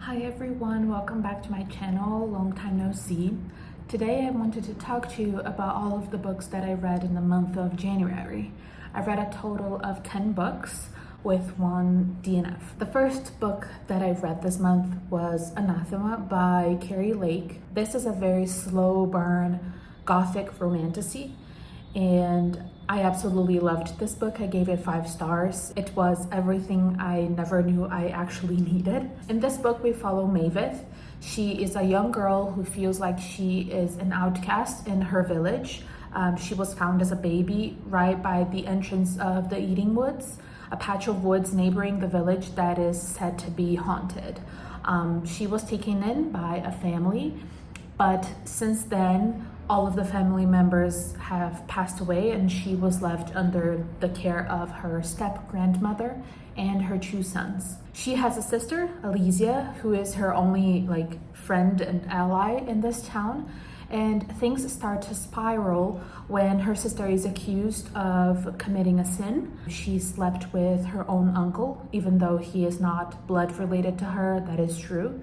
Hi everyone, welcome back to my channel. Long time no see. Today I wanted to talk to you about all of the books that I read in the month of January. I read a total of 10 books with one DNF. The first book that I read this month was Anathema by Carrie Lake. This is a very slow burn gothic romantasy, and I absolutely loved this book. I gave it 5 stars. It was everything I never knew I actually needed. In this book, we follow Mavis. She is a young girl who feels like she is an outcast in her village. She was found as a baby right by the entrance of the Eating Woods, a patch of woods neighboring the village that is said to be haunted. She was taken in by a family, but since then, all of the family members have passed away and she was left under the care of her step-grandmother and her 2 sons. She has a sister, Alesia, who is her only friend and ally in this town, and things start to spiral when her sister is accused of committing a sin. She slept with her own uncle, even though he is not blood related to her, that is true,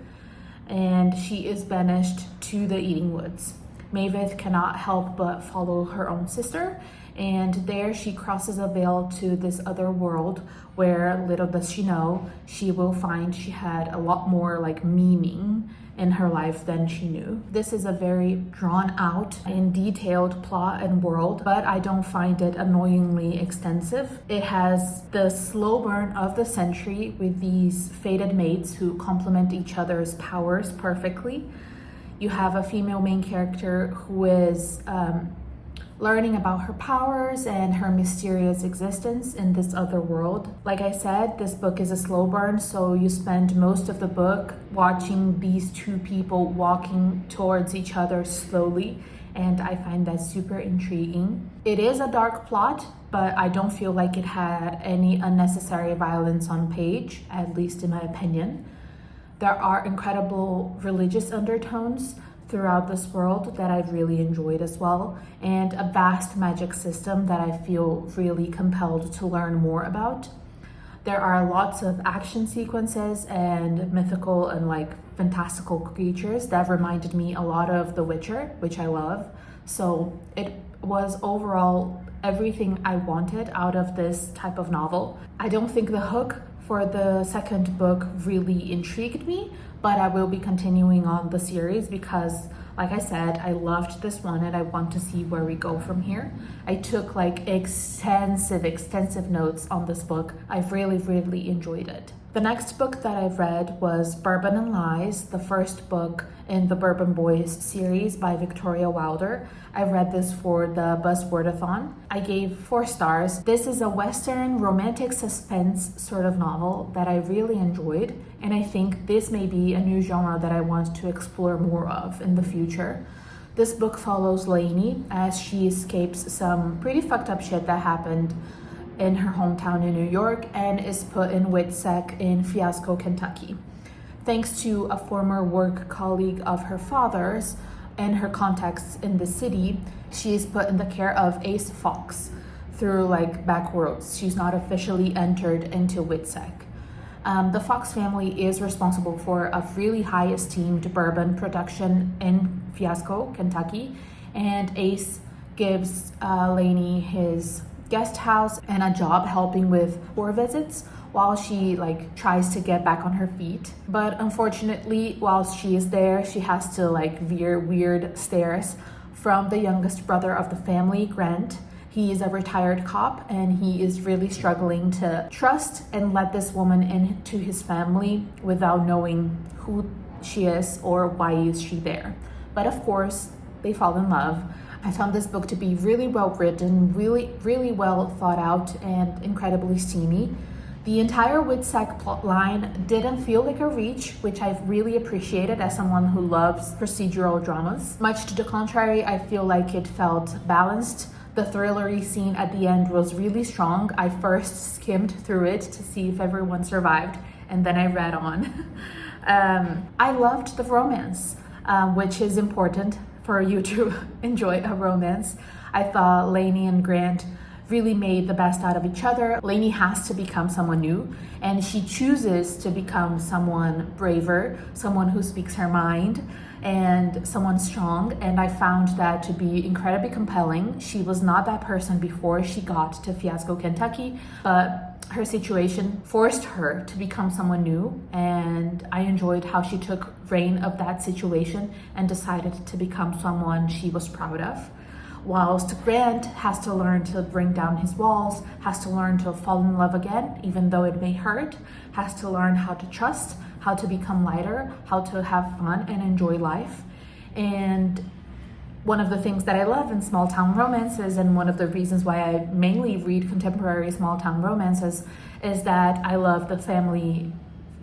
and she is banished to the Eating Woods. Mavis cannot help but follow her own sister, and there she crosses a veil to this other world where, little does she know, she will find she had a lot more meaning in her life than she knew. This is a very drawn out and detailed plot and world, but I don't find it annoyingly extensive. It has the slow burn of the century with these fated mates who complement each other's powers perfectly. You have a female main character who is learning about her powers and her mysterious existence in this other world. Like I said, this book is a slow burn, so you spend most of the book watching these 2 people walking towards each other slowly, and I find that super intriguing. It is a dark plot, but I don't feel like it had any unnecessary violence on page, at least in my opinion. There are incredible religious undertones throughout this world that I've really enjoyed as well, and a vast magic system that I feel really compelled to learn more about. There are lots of action sequences and mythical and fantastical creatures that reminded me a lot of The Witcher, which I love. So it was overall everything I wanted out of this type of novel. I don't think the hook for the second book really intrigued me, but I will be continuing on the series because, like I said, I loved this one and I want to see where we go from here. I took extensive notes on this book. I've really enjoyed it. The next book that I've read was Bourbon and Lies, the first book in the Bourbon Boys series by Victoria Wilder. I read this for the Buzzwordathon. I gave 4 stars. This is a Western romantic suspense sort of novel that I really enjoyed, and I think this may be a new genre that I want to explore more of in the future. This book follows Lainey as she escapes some pretty fucked up shit that happened in her hometown in New York and is put in WITSEC in Fiasco, Kentucky. Thanks to a former work colleague of her father's and her contacts in the city, she is put in the care of Ace Fox through back roads. She's not officially entered into WITSEC. The Fox family is responsible for a really high esteemed bourbon production in Fiasco, Kentucky, and Ace gives Lainey his guest house and a job helping with poor visits while she tries to get back on her feet. But unfortunately, while she is there, she has to veer weird stares from the youngest brother of the family, Grant. He is a retired cop and he is really struggling to trust and let this woman into his family without knowing who she is or why is she there. But of course, they fall in love. I found this book to be really well written, really well thought out, and incredibly steamy. The entire WITSEC plotline didn't feel like a reach, which I've really appreciated as someone who loves procedural dramas. Much to the contrary, I feel like it felt balanced. The thrillery scene at the end was really strong. I first skimmed through it to see if everyone survived, and then I read on. I loved the romance, which is important for you to enjoy a romance. I thought Lainey and Grant really made the best out of each other. Lainey has to become someone new, and she chooses to become someone braver, someone who speaks her mind, and someone strong. And I found that to be incredibly compelling. She was not that person before she got to Fiasco, Kentucky, but her situation forced her to become someone new, and I enjoyed how she took reign of that situation and decided to become someone she was proud of. Whilst Grant has to learn to bring down his walls, has to learn to fall in love again, even though it may hurt, has to learn how to trust, how to become lighter, how to have fun and enjoy life. And one of the things that I love in small town romances, and one of the reasons why I mainly read contemporary small town romances, is that I love the family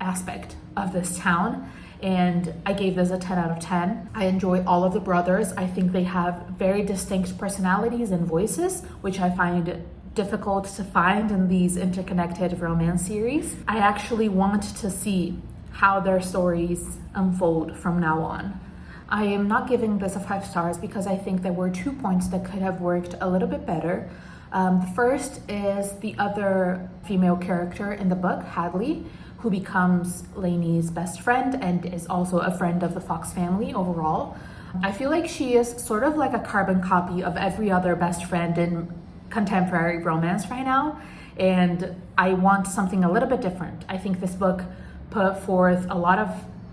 aspect of this town. And I gave this a 10 out of 10. I enjoy all of the brothers. I think they have very distinct personalities and voices, which I find difficult to find in these interconnected romance series. I actually want to see how their stories unfold from now on. I am not giving this a 5 stars because I think there were 2 points that could have worked a little bit better. The first is the other female character in the book, Hadley, who becomes Lainey's best friend and is also a friend of the Fox family overall. I feel like she is sort of like a carbon copy of every other best friend in contemporary romance right now, and I want something a little bit different. I think this book put forth a lot of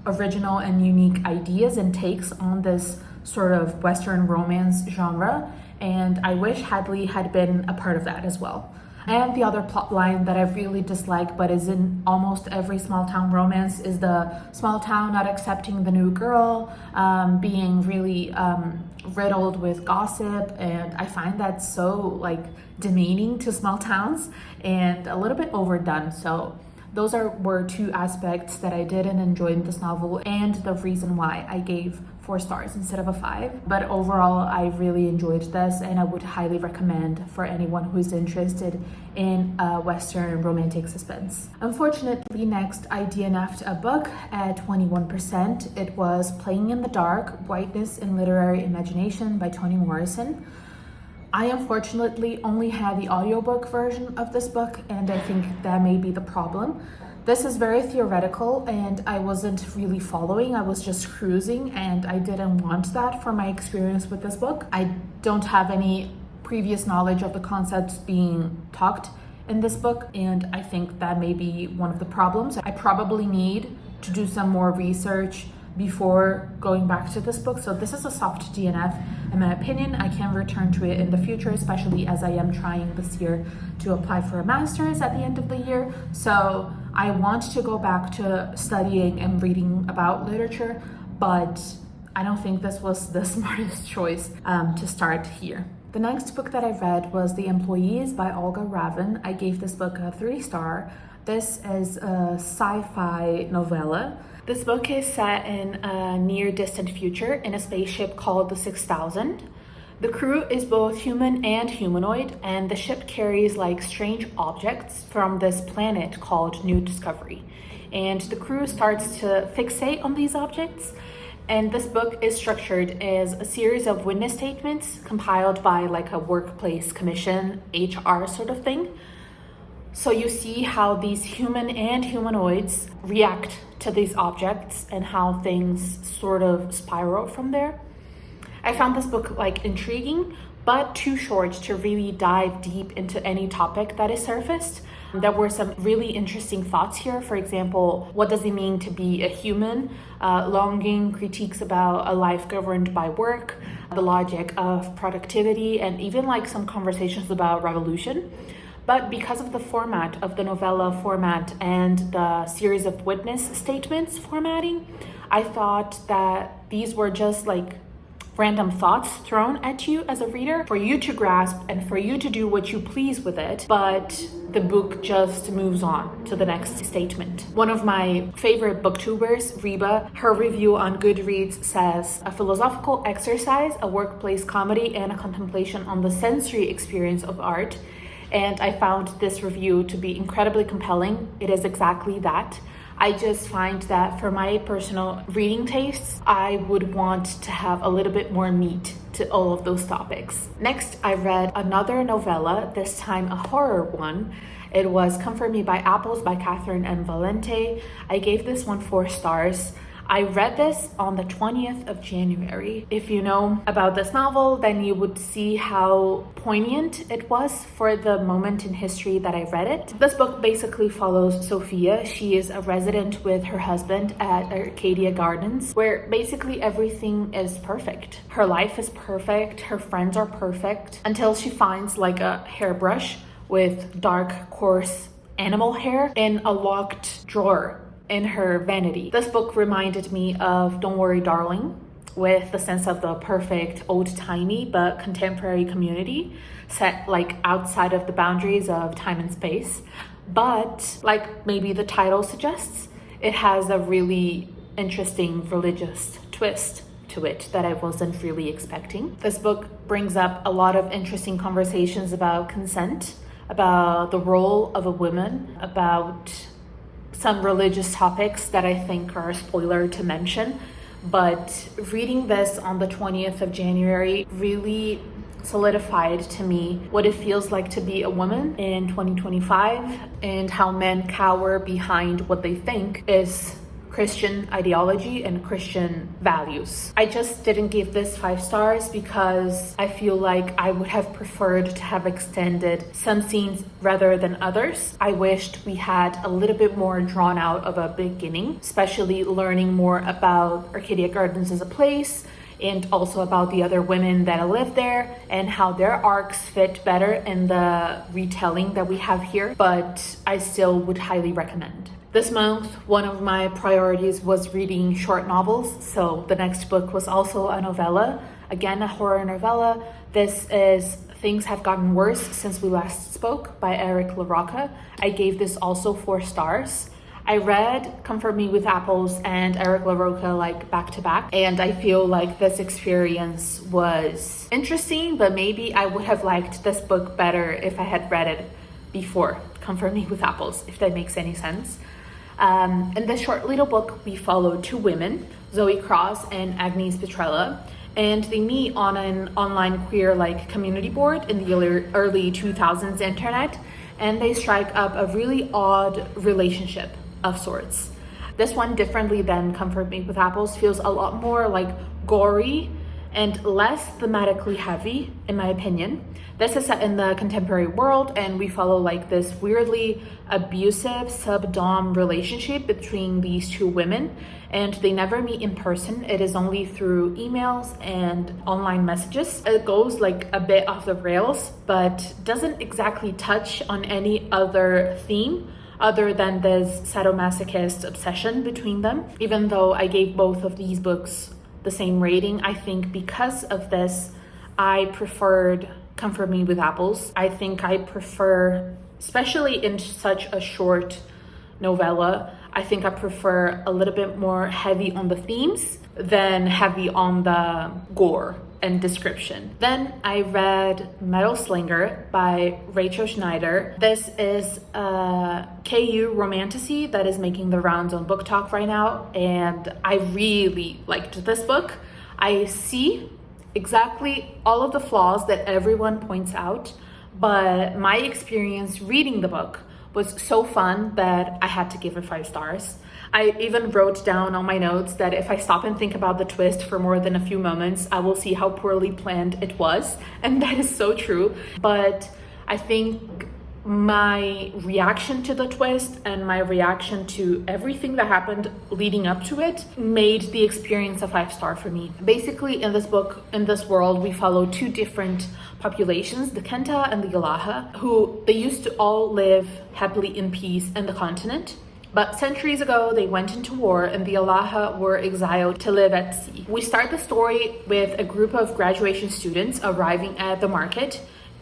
original and unique ideas and takes on this sort of Western romance genre, and I wish Hadley had been a part of that as well. And the other plot line that I really dislike, but is in almost every small town romance, is the small town not accepting the new girl, being really riddled with gossip, and I find that so demeaning to small towns and a little bit overdone. So those were 2 aspects that I didn't enjoy in this novel, and the reason why I gave 4 stars instead of a 5. But overall, I really enjoyed this, and I would highly recommend for anyone who is interested in Western romantic suspense. Unfortunately, next I DNF'd a book at 21%. It was Playing in the Dark, Whiteness in Literary Imagination by Toni Morrison. I unfortunately only had the audiobook version of this book, and I think that may be the problem. This is very theoretical, and I wasn't really following. I was just cruising, and I didn't want that for my experience with this book. I don't have any previous knowledge of the concepts being talked in this book, and I think that may be one of the problems. I probably need to do some more research before going back to this book. So this is a soft DNF in my opinion. I can return to it in the future, especially as I am trying this year to apply for a master's at the end of the year. So I want to go back to studying and reading about literature, but I don't think this was the smartest choice to start here. The next book that I read was The Employees by Olga Ravn. I gave this book a 3-star. This is a sci-fi novella. This book is set in a near-distant future in a spaceship called the 6000. The crew is both human and humanoid, and the ship carries strange objects from this planet called New Discovery. And the crew starts to fixate on these objects. And this book is structured as a series of witness statements compiled by a workplace commission, HR sort of thing. So you see how these human and humanoids react to these objects and how things sort of spiral from there. I found this book intriguing, but too short to really dive deep into any topic that is surfaced. There were some really interesting thoughts here. For example, what does it mean to be a human? Longing, critiques about a life governed by work, the logic of productivity, and even some conversations about revolution. But because of the format of the novella format and the series of witness statements formatting, I thought that these were just random thoughts thrown at you as a reader for you to grasp and for you to do what you please with it, but the book just moves on to the next statement. One of my favorite booktubers, Reba, her review on Goodreads says, a philosophical exercise, a workplace comedy, and a contemplation on the sensory experience of art. And I found this review to be incredibly compelling. It is exactly that. I just find that for my personal reading tastes, I would want to have a little bit more meat to all of those topics. Next, I read another novella, this time a horror one. It was Comfort Me by Apples by Catherine M. Valente. I gave this one 4 stars. I read this on the 20th of January. If you know about this novel, then you would see how poignant it was for the moment in history that I read it. This book basically follows Sophia. She is a resident with her husband at Arcadia Gardens, where basically everything is perfect. Her life is perfect, her friends are perfect, until she finds like a hairbrush with dark, coarse animal hair in a locked drawer in her vanity. This book reminded me of Don't Worry Darling, with the sense of the perfect old-timey but contemporary community set like outside of the boundaries of time and space. But like maybe the title suggests, it has a really interesting religious twist to it that I wasn't really expecting. This book brings up a lot of interesting conversations about consent, about the role of a woman, about some religious topics that I think are a spoiler to mention. But reading this on the 20th of January really solidified to me what it feels like to be a woman in 2025 and how men cower behind what they think is Christian ideology and Christian values. I just didn't give this 5 stars because I feel like I would have preferred to have extended some scenes rather than others. I wished we had a little bit more drawn out of a beginning, especially learning more about Arcadia Gardens as a place and also about the other women that live there and how their arcs fit better in the retelling that we have here, but I still would highly recommend. This month, one of my priorities was reading short novels, so the next book was also a novella, again a horror novella. This is Things Have Gotten Worse Since We Last Spoke by Eric LaRocca. I gave this also 4 stars. I read Comfort Me with Apples and Eric LaRocca like back to back, and I feel like this experience was interesting, but maybe I would have liked this book better if I had read it before Comfort Me with Apples, if that makes any sense. In this short little book, we follow 2 women, Zoe Cross and Agnes Petrella, and they meet on an online queer like community board in the early 2000s internet, and they strike up a really odd relationship of sorts. This one, differently than Comfort Me with Apples, feels a lot more like gory and less thematically heavy, in my opinion. This is set in the contemporary world, and we follow like this weirdly abusive sub-dom relationship between these 2 women, and they never meet in person. It is only through emails and online messages. It goes like a bit off the rails, but doesn't exactly touch on any other theme other than this sadomasochist obsession between them. Even though I gave both of these books the same rating, I think because of this, I preferred Comfort Me with Apples. I think I prefer, especially in such a short novella, I think I prefer a little bit more heavy on the themes than heavy on the gore and description. Then I read Metal Slinger by Rachel Schneider. This is a KU romantasy that is making the rounds on Book Talk right now, and I really liked this book. I see exactly all of the flaws that everyone points out, but my experience reading the book was so fun that I had to give it 5 stars. I even wrote down on my notes that if I stop and think about the twist for more than a few moments, I will see how poorly planned it was, and that is so true. But I think my reaction to the twist and my reaction to everything that happened leading up to it made the experience a 5-star for me. Basically, in this book, in this world, we follow 2 different populations, the Kenta and the Yalaha, who they used to all live happily in peace in the continent. But centuries ago, they went into war and the Yalaha were exiled to live at sea. We start the story with a group of graduation students arriving at the market.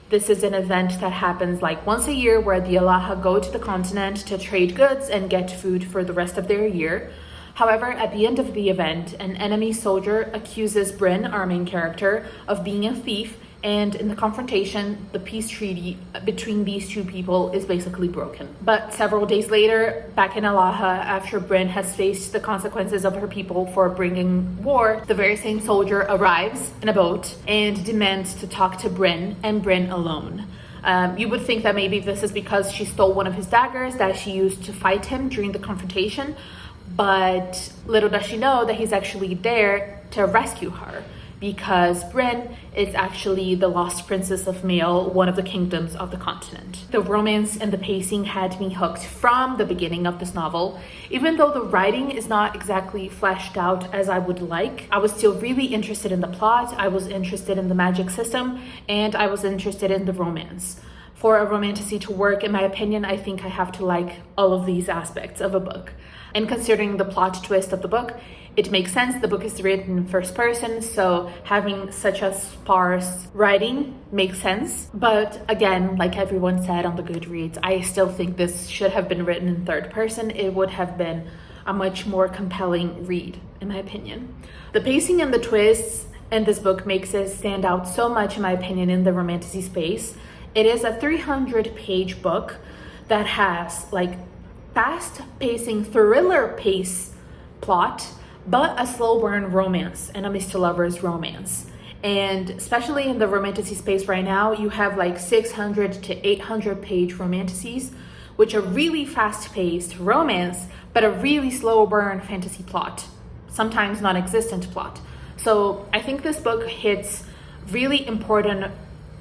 This is an event that happens like once a year where the Yalaha go to the continent to trade goods and get food for the rest of their year. However, at the end of the event, an enemy soldier accuses Bryn, our main character, of being a thief And in the confrontation, the peace treaty between these two people is basically broken. But several days later, back in Alaha, after Brynn has faced the consequences of her people for bringing war, the very same soldier arrives in a boat and demands to talk to Brynn, and Brynn alone. You would think that maybe this is because she stole one of his daggers that she used to fight him during the confrontation, but little does she know that he's actually there to rescue her, because Brynn is actually the lost princess of Mael, one of the kingdoms of the continent. The romance and the pacing had me hooked from the beginning of this novel. Even though the writing is not exactly fleshed out as I would like, I was still really interested in the plot, I was interested in the magic system, and I was interested in the romance. For a romantasy to work, in my opinion, I think I have to like all of these aspects of a book. And considering the plot twist of the book, it makes sense. The book is written in first person, so having such a sparse writing makes sense. But again, like everyone said on the Goodreads, I still think this should have been written in third person. It would have been a much more compelling read, in my opinion. The pacing and the twists in this book makes it stand out so much, in my opinion, in the romantasy space. It is a 300-page book that has like fast-pacing thriller pace plot, but a slow burn romance and a Mr. Lover's romance. And especially in the romantasy space right now, you have like 600 to 800 page romantasies, which are really fast-paced romance, but a really slow burn fantasy plot, sometimes non-existent plot. So I think this book hits really important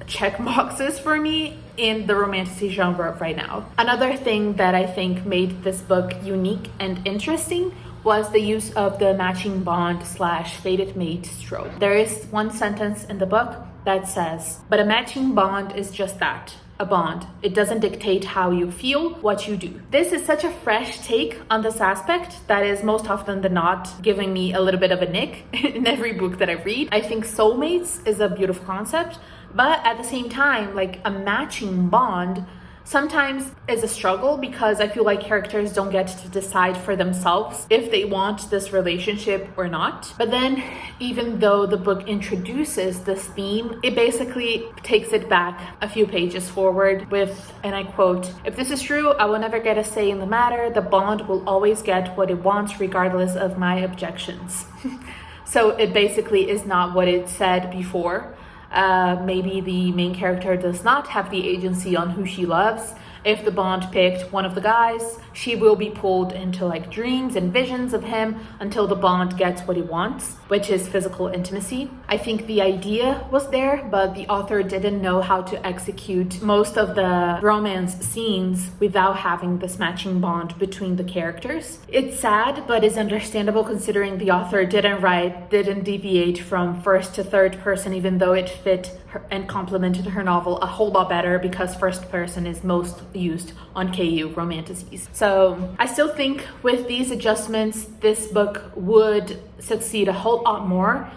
check boxes for me in the romantasy genre right now. Another thing that I think made this book unique and interesting was the use of the matching bond / fated mate trope. There is one sentence in the book that says, "But a matching bond is just that, a bond. It doesn't dictate how you feel, what you do." This is such a fresh take on this aspect that is most often than not giving me a little bit of a nick in every book that I read. I think soulmates is a beautiful concept, but at the same time, like a matching bond sometimes is a struggle, because I feel like characters don't get to decide for themselves if they want this relationship or not. But then, even though the book introduces this theme, it basically takes it back a few pages forward with, and I quote, "If this is true, I will never get a say in the matter. The bond will always get what it wants regardless of my objections." So it basically is not what it said before. Maybe the main character does not have the agency on who she loves. If the bond picked one of the guys, she will be pulled into like dreams and visions of him until the bond gets what he wants, which is physical intimacy. I think the idea was there, but the author didn't know how to execute most of the romance scenes without having this matching bond between the characters. It's sad, but it's understandable considering the author didn't deviate from first to third person, even though it fit her and complemented her novel a whole lot better, because first person is most used on KU romantasies. So I still think with these adjustments, this book would succeed a whole lot more.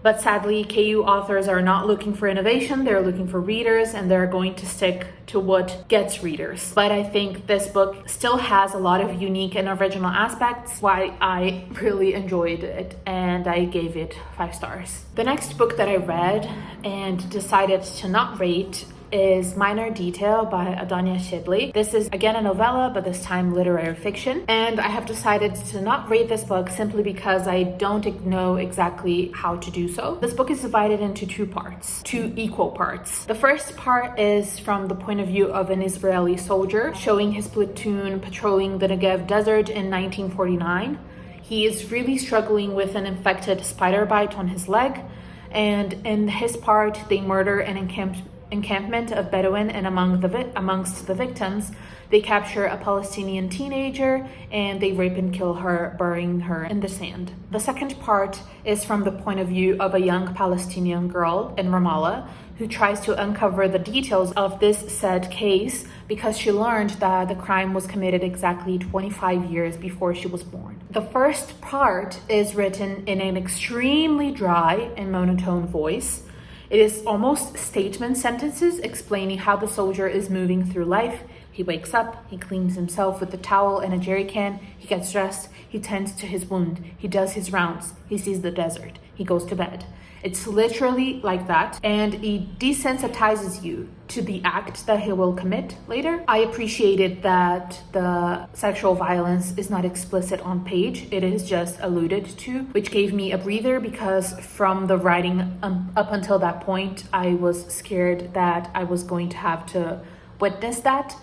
But sadly, KU authors are not looking for innovation, they're looking for readers, and they're going to stick to what gets readers. But I think this book still has a lot of unique and original aspects, why I really enjoyed it, and I gave it 5 stars. The next book that I read and decided to not rate is Minor Detail by Adonia Shibley. This is again a novella, but this time literary fiction. And I have decided to not rate this book simply because I don't know exactly how to do so. This book is divided into 2 parts, 2 equal parts. The first part is from the point of view of an Israeli soldier, showing his platoon patrolling the Negev desert in 1949. He is really struggling with an infected spider bite on his leg, and in his part, they murder an encampment of Bedouin, and amongst the victims, they capture a Palestinian teenager and they rape and kill her, burying her in the sand. The second part is from the point of view of a young Palestinian girl in Ramallah who tries to uncover the details of this said case because she learned that the crime was committed exactly 25 years before she was born. The first part is written in an extremely dry and monotone voice. It is almost statement sentences explaining how the soldier is moving through life, He wakes up, he cleans himself with a towel and a jerry can, he gets dressed, he tends to his wound, he does his rounds, he sees the desert, he goes to bed. It's literally like that, and it desensitizes you to the act that he will commit later. I appreciated that the sexual violence is not explicit on page, it is just alluded to, which gave me a breather, because from the writing up until that point, I was scared that I was going to have to witness that.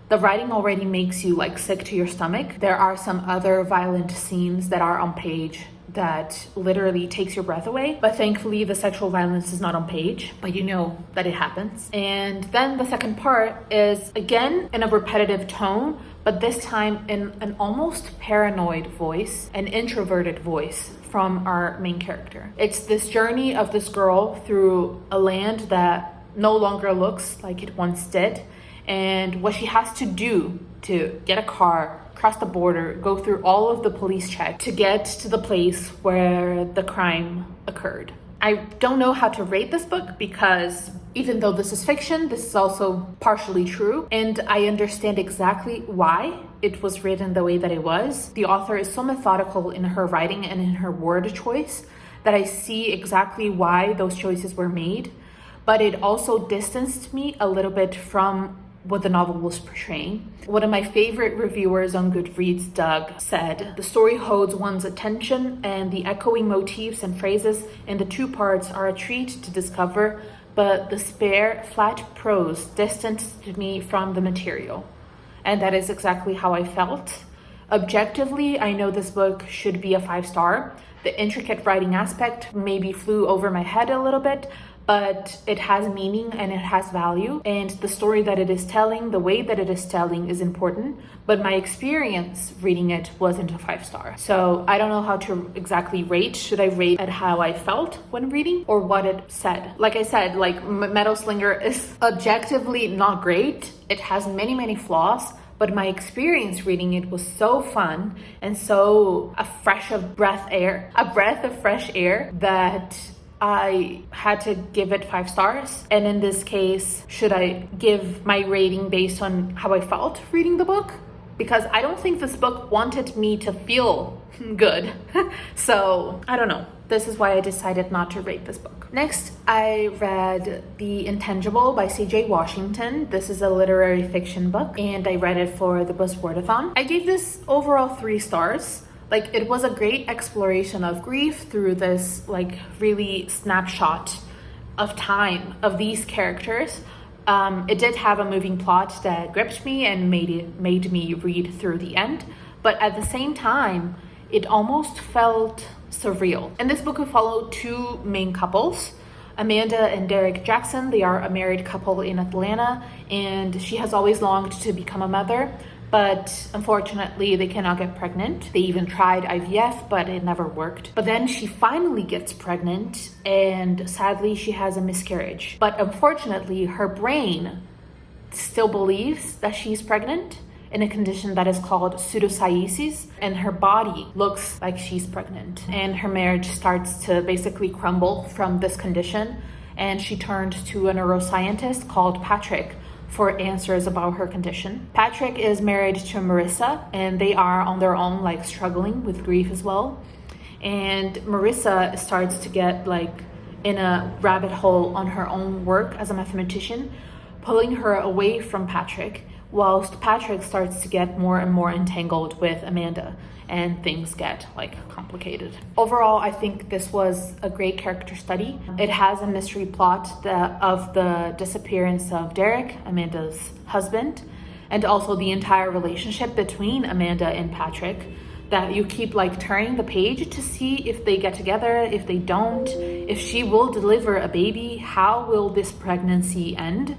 The writing already makes you like sick to your stomach. There are some other violent scenes that are on page that literally takes your breath away, but thankfully the sexual violence is not on page, but you know that it happens. And then the second part is again in a repetitive tone, but this time in an almost paranoid voice, an introverted voice from our main character. It's this journey of this girl through a land that no longer looks like it once did, and what she has to do to get a car, cross the border, go through all of the police checks to get to the place where the crime occurred. I don't know how to rate this book, because even though this is fiction, this is also partially true, and I understand exactly why it was written the way that it was. The author is so methodical in her writing and in her word choice that I see exactly why those choices were made, but it also distanced me a little bit from what the novel was portraying. One of my favorite reviewers on Goodreads, Doug, said, "The story holds one's attention, and the echoing motifs and phrases in the two parts are a treat to discover, but the spare, flat prose distanced me from the material." And that is exactly how I felt. Objectively, I know this book should be a 5-star. The intricate writing aspect maybe flew over my head a little bit, but it has meaning and it has value, and the story that it is telling, the way that it is telling, is important, but my experience reading it wasn't a 5-star. So I don't know how to exactly rate. Should I rate at how I felt when reading or what it said? Like I said, like Meadow Slinger is objectively not great. It has many flaws, but my experience reading it was so fun and so a breath of fresh air that I had to give it 5 stars. And in this case, should I give my rating based on how I felt reading the book? Because I don't think this book wanted me to feel good. So I don't know. This is why I decided not to rate this book. Next, I read The Intangible by C.J. Washington. This is a literary fiction book, and I read it for the Buzzwordathon. I gave this overall 3 stars. Like, it was a great exploration of grief through this like really snapshot of time of these characters. It did have a moving plot that gripped me and made me read through the end, but at the same time, it almost felt surreal. In this book, we follow 2 main couples, Amanda and Derek Jackson. They are a married couple in Atlanta, and she has always longed to become a mother, but unfortunately they cannot get pregnant. They even tried IVF, but it never worked. But then she finally gets pregnant, and sadly she has a miscarriage. But unfortunately her brain still believes that she's pregnant in a condition that is called pseudocyesis, and her body looks like she's pregnant. And her marriage starts to basically crumble from this condition, and she turned to a neuroscientist called Patrick for answers about her condition. Patrick is married to Marissa, and they are on their own, like struggling with grief as well. And Marissa starts to get like in a rabbit hole on her own work as a mathematician, pulling her away from Patrick, whilst Patrick starts to get more and more entangled with Amanda, and things get like complicated. Overall, I think this was a great character study. It has a mystery plot of the disappearance of Derek, Amanda's husband, and also the entire relationship between Amanda and Patrick, that you keep like turning the page to see if they get together, if they don't, if she will deliver a baby, how will this pregnancy end?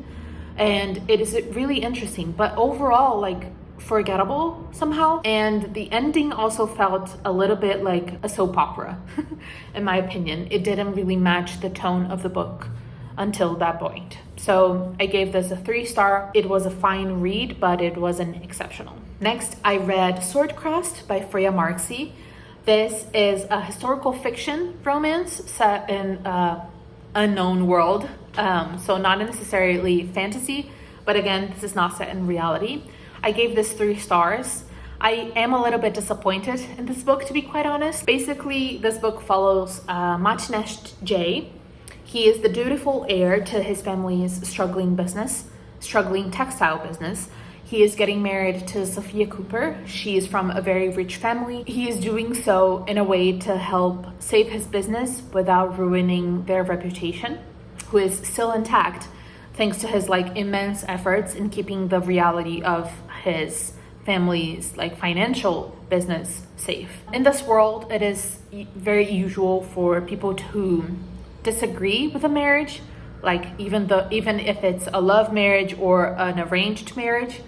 And it is really interesting, but overall, like, forgettable somehow. And the ending also felt a little bit like a soap opera, in my opinion. It didn't really match the tone of the book until that point. So I gave this a 3-star. It was a fine read, but it wasn't exceptional. Next, I read Swordcrossed by Freya Marksey. This is a historical fiction romance set in unknown world. So not necessarily fantasy, but again, this is not set in reality. I gave this 3 stars. I am a little bit disappointed in this book, to be quite honest. Basically, this book follows Matinesh J. He is the dutiful heir to his family's struggling textile business. He is getting married to Sophia Cooper. She is from a very rich family. He is doing so in a way to help save his business without ruining their reputation, who is still intact thanks to his immense efforts in keeping the reality of his family's financial business safe. In this world, it is very usual for people to disagree with a marriage, even if it's a love marriage or an arranged marriage,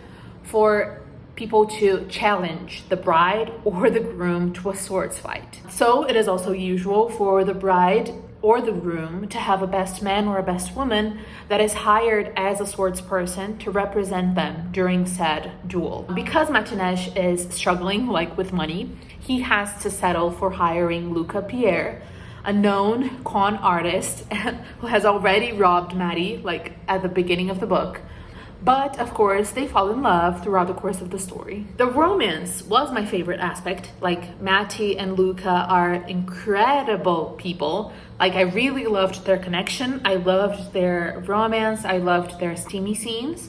for people to challenge the bride or the groom to a swords fight. So it is also usual for the bride or the groom to have a best man or a best woman that is hired as a swords person to represent them during said duel. Because Matinesh is struggling with money, he has to settle for hiring Luca Pierre, a known con artist who has already robbed Maddie at the beginning of the book. But of course, they fall in love throughout the course of the story. The romance was my favorite aspect. Matty and Luca are incredible people. I really loved their connection. I loved their romance. I loved their steamy scenes.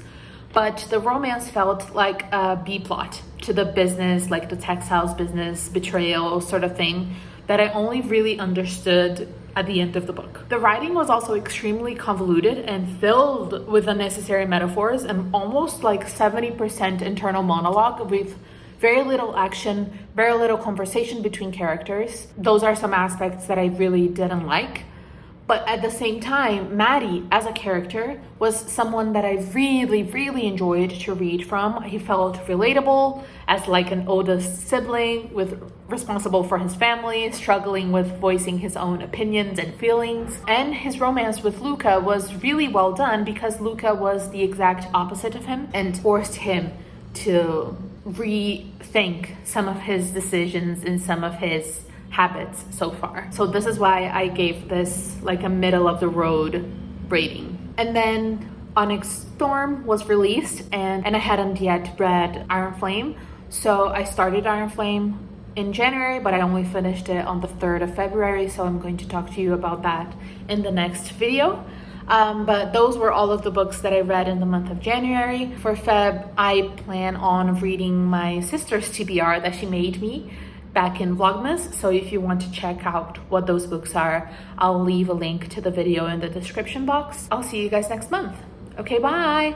But the romance felt like a B plot to the business, the textiles business betrayal sort of thing that I only really understood at the end of the book. The writing was also extremely convoluted and filled with unnecessary metaphors and almost 70% internal monologue with very little action, very little conversation between characters. Those are some aspects that I really didn't like. But at the same time, Maddie as a character was someone that I really, really enjoyed to read from. He felt relatable as an oldest sibling responsible for his family, struggling with voicing his own opinions and feelings. And his romance with Luca was really well done because Luca was the exact opposite of him and forced him to rethink some of his decisions and some of his habits so far. So this is why I gave this a middle of the road rating. And then Onyx Storm was released and I hadn't yet read Iron Flame. So I started Iron Flame in January, but I only finished it on the 3rd of February. So I'm going to talk to you about that in the next video. But those were all of the books that I read in the month of January. For Feb, I plan on reading my sister's TBR that she made me back in Vlogmas. So if you want to check out what those books are, I'll leave a link to the video in the description box. I'll see you guys next month. Okay, bye.